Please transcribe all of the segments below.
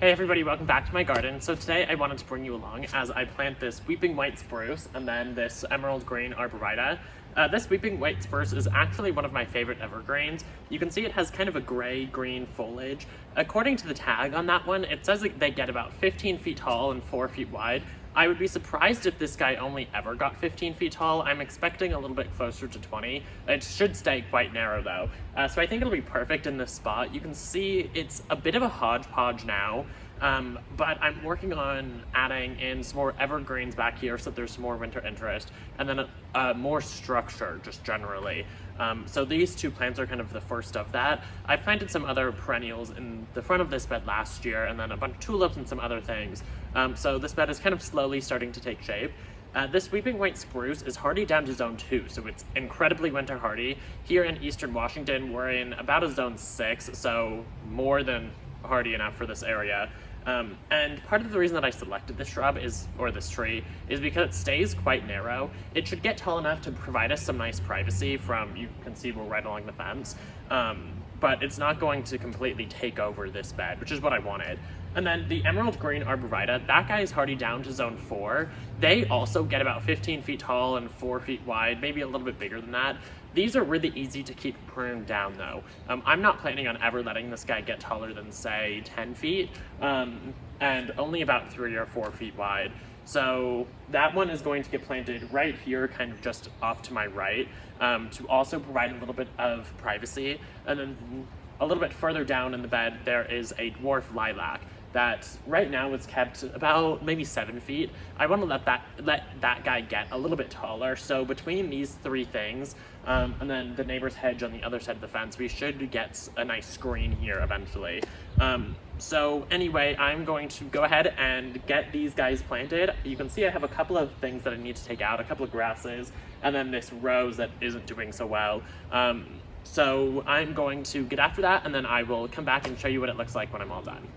Hey everybody, welcome back to my garden. So today I wanted to bring you along as I plant this weeping white spruce and then this emerald green arborvitae. This weeping white spruce is actually one of my favorite evergreens. You can see it has kind of a gray-green foliage. According to the tag on that one, it says that they get about 15 feet tall and 4 feet wide. I would be surprised if this guy only ever got 15 feet tall. I'm expecting a little bit closer to 20. It should stay quite narrow though. So I think it'll be perfect in this spot. You can see it's a bit of a hodgepodge now, but I'm working on adding in some more evergreens back here so that there's some more winter interest, and then more structure just generally. So these two plants are kind of the first of that. I planted some other perennials in the front of this bed last year, and then a bunch of tulips and some other things. So this bed is kind of slowly starting to take shape. This weeping white spruce is hardy down to zone 2, so it's incredibly winter hardy. Here in eastern Washington, we're in about a zone 6, so more than hardy enough for this area. And part of the reason that I selected this shrub or this tree is because it stays quite narrow. It should get tall enough to provide us some nice privacy from, you can see we're right along the fence, but it's not going to completely take over this bed, which is what I wanted. And then the emerald green arborvitae, that guy is hardy down to zone 4. They also get about 15 feet tall and 4 feet wide, maybe a little bit bigger than that. These are really easy to keep pruned down though. I'm not planning on ever letting this guy get taller than say 10 feet and only about 3 or 4 feet wide. So that one is going to get planted right here, kind of just off to my right, to also provide a little bit of privacy. And then a little bit further down in the bed, there is a dwarf lilac that right now is kept about maybe 7 feet. I want to let that guy get a little bit taller. So between these three things, and then the neighbor's hedge on the other side of the fence, we should get a nice screen here eventually. So anyway, I'm going to go ahead and get these guys planted. You can see I have a couple of things that I need to take out, a couple of grasses, and then this rose that isn't doing so well. So I'm going to get after that, and then I will come back and show you what it looks like when I'm all done.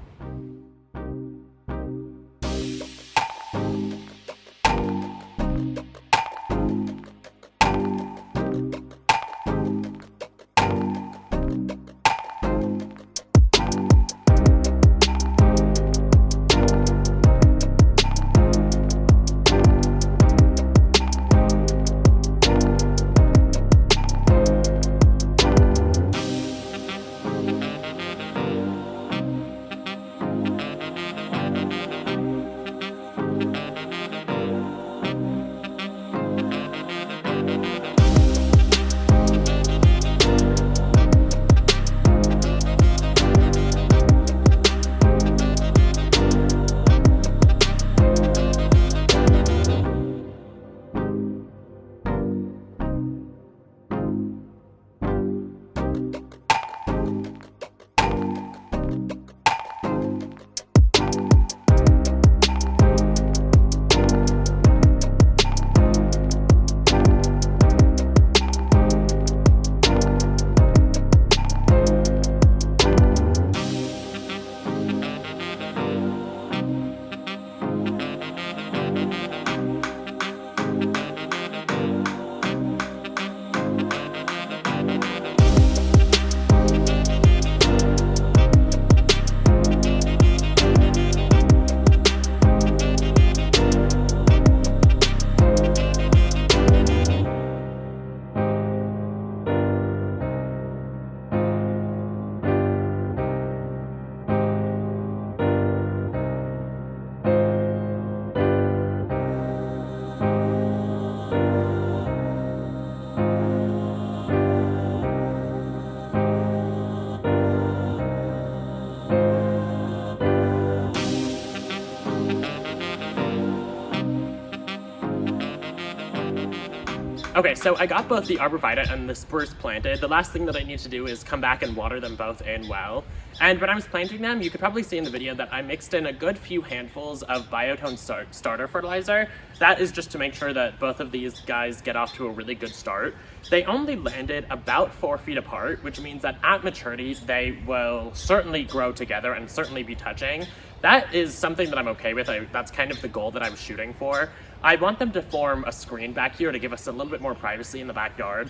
Okay, so I got both the Arborvitae and the Spruce planted. The last thing that I need to do is come back and water them both in well. And when I was planting them, you could probably see in the video that I mixed in a good few handfuls of Biotone starter fertilizer. That is just to make sure that both of these guys get off to a really good start. They only landed about 4 feet apart, which means that at maturity, they will certainly grow together and certainly be touching. That is something that I'm okay with. That's kind of the goal that I was shooting for. I want them to form a screen back here to give us a little bit more privacy in the backyard.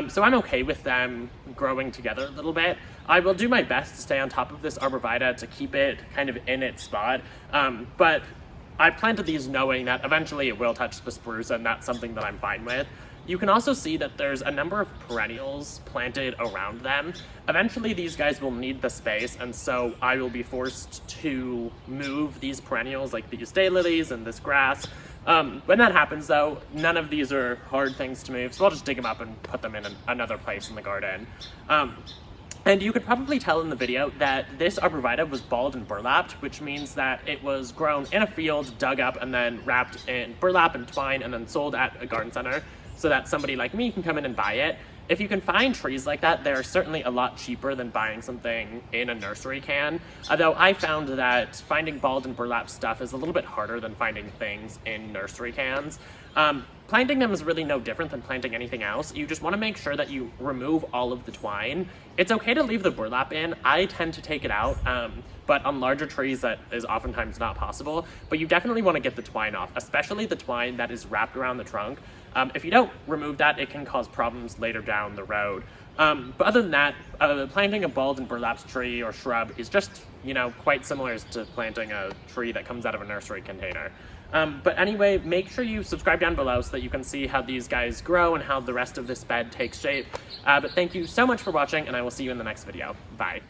So I'm okay with them growing together a little bit. I will do my best to stay on top of this Arborvitae to keep it kind of in its spot, but I planted these knowing that eventually it will touch the spruce, and that's something that I'm fine with. You can also see that there's a number of perennials planted around them. Eventually these guys will need the space, and so I will be forced to move these perennials like these daylilies and this grass. When that happens though, none of these are hard things to move, so I'll just dig them up and put them in another place in the garden. And you could probably tell in the video that this Arborvitae was balled and burlapped, which means that it was grown in a field, dug up, and then wrapped in burlap and twine, and then sold at a garden center so that somebody like me can come in and buy it. If you can find trees like that, they're certainly a lot cheaper than buying something in a nursery can. Although I found that finding balled and burlap stuff is a little bit harder than finding things in nursery cans. Planting them is really no different than planting anything else. You just want to make sure that you remove all of the twine. It's okay to leave the burlap in. I tend to take it out, but on larger trees that is oftentimes not possible. But you definitely want to get the twine off, especially the twine that is wrapped around the trunk. If you don't remove that, it can cause problems later down the road. But other than that, planting a balled and burlapped tree or shrub is just, quite similar to planting a tree that comes out of a nursery container. But anyway, make sure you subscribe down below so that you can see how these guys grow and how the rest of this bed takes shape. But thank you so much for watching, and I will see you in the next video. Bye.